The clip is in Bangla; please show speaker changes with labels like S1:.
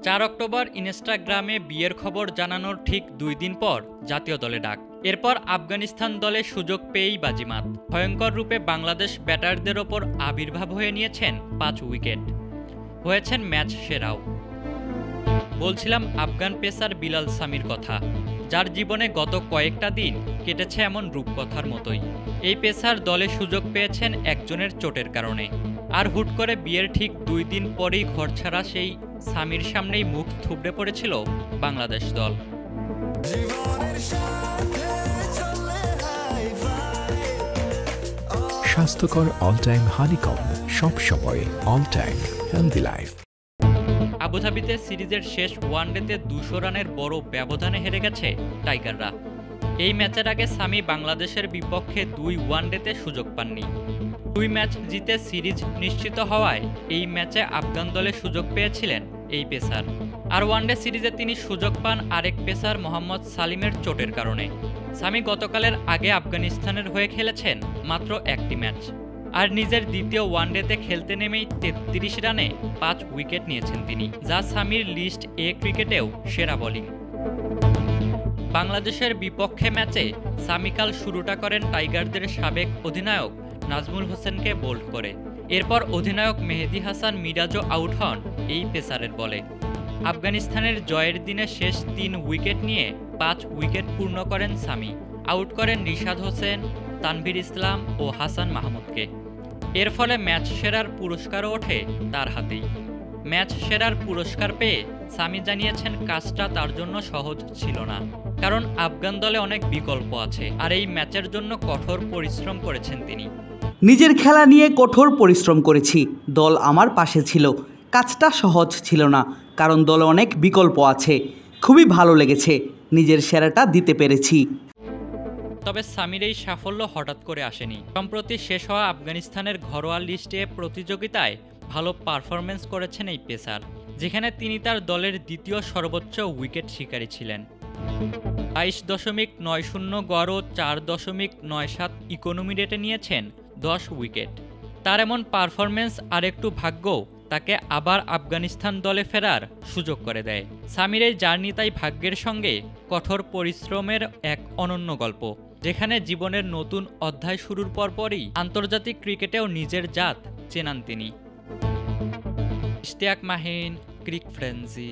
S1: 4 অক্টোবর ইনস্টাগ্রামে বিয়ের খবর জানানোর ঠিক 2 দিন পর জাতীয় দলে ডাক। এরপর আফগানিস্তান দলে সুযোগ পেয়েই বাজিমাত। ভয়ঙ্কর রূপে বাংলাদেশ ব্যাটারদের ওপর আবির্ভাব হয়ে নিয়েছেন 5 উইকেট, হয়েছেন ম্যাচ সেরাও। বলছিলাম আফগান পেসার বিলাল সামির কথা, যার জীবনে গত কয়েকটা দিন কেটেছে এমন রূপকথার মতোই। এই পেসার দলে সুযোগ পেয়েছেন একজনের চোটের কারণে, আর হুট করে বিয়ের ঠিক 2 দিন পরেই ঘরছাড়া সেই সামির সামনেই মুখ থুবড়ে পড়েছিল বাংলাদেশ দল।
S2: স্বাস্থ্যকর অল টাইম হানিকম, সব সময় অল টাইম হেলদি লাইফ।
S1: আবুধাবিতে সিরিজের শেষ ওয়ানডেতে 200 রানের বড় ব্যবধানে হেরে গেছে টাইগাররা। এই ম্যাচের আগে সামি বাংলাদেশের বিপক্ষে 2 ওয়ানডেতে সুযোগ পাননি। 2 ম্যাচ জিতে সিরিজ নিশ্চিত হওয়ায় এই ম্যাচে আফগান দলে সুযোগ পেয়েছিলেন এই পেসার। আর ওয়ানডে সিরিজে তিনি সুযোগ পান আরেক পেসার মোহাম্মদ সালিমের চোটের কারণে। সামি গতকালের আগে আফগানিস্তানের হয়ে খেলেছেন মাত্র 1টি ম্যাচ, আর নিজের দ্বিতীয় ওয়ানডেতে খেলতে নেমেই 33 রানে 5 উইকেট নিয়েছেন তিনি, যা সামির লিস্ট এ ক্রিকেটেও সেরা বোলিং। বাংলাদেশের বিপক্ষে ম্যাচে সামি কাল শুরুটা করেন টাইগারদের সাবেক অধিনায়ক নাজমুল হোসেনকে বোল্ড করে। এরপর অধিনায়ক মেহেদী হাসান মিরাজও আউট হন এই পেসারের বলে। আফগানিস্তানের জয়ের দিনে শেষ 3 উইকেট নিয়ে 5 উইকেট পূর্ণ করেন সামি। আউট করেন রিশাদ হোসেন, তানভীর ইসলাম ও হাসান মাহমুদকে। এর ফলে ম্যাচ সেরার পুরস্কারও ওঠে তার হাতেই। ম্যাচ সেরার পুরস্কার পেয়ে সামি জানিয়েছেন কাজটা তার জন্য সহজ ছিল না, কারণ আফগান দলে অনেক বিকল্প আছে, আর এই ম্যাচের জন্য কঠোর পরিশ্রম করেছেন তিনি।
S3: নিজের খেলা নিয়ে কঠোর পরিশ্রম করেছি, দল আমার পাশে ছিল। কাজটা সহজ ছিল না, কারণ দলে অনেক বিকল্প আছে। খুবই ভালো লেগেছে, নিজের সেরাটা দিতে পেরেছি।
S1: তবে সামির এই সাফল্য হঠাৎ করে আসেনি। সম্প্রতি শেষ হওয়া আফগানিস্তানের ঘরোয়া লিস্টে প্রতিযোগিতায় ভালো পারফরমেন্স করেছেন এই পেসার, যেখানে তিনি তার দলের দ্বিতীয় সর্বোচ্চ উইকেট শিকারী ছিলেন। 22.90 গড় ও 4.97 ইকোনমি রেটে নিয়েছেন 10 উইকেট। তার এমন পারফরমেন্স আর একটু ভাগ্য তাকে আবার আফগানিস্তান দলে ফেরার সুযোগ করে দেয়। সামির এই জার্নি তাই ভাগ্যের সঙ্গে কঠোর পরিশ্রমের এক অনন্য গল্প, যেখানে জীবনের নতুন অধ্যায় শুরুর পরপরই আন্তর্জাতিক ক্রিকেটেও নিজের জাত চেনান তিনি। ইশতিয়াক মাহিন, ক্রিক ফ্রেন্সি।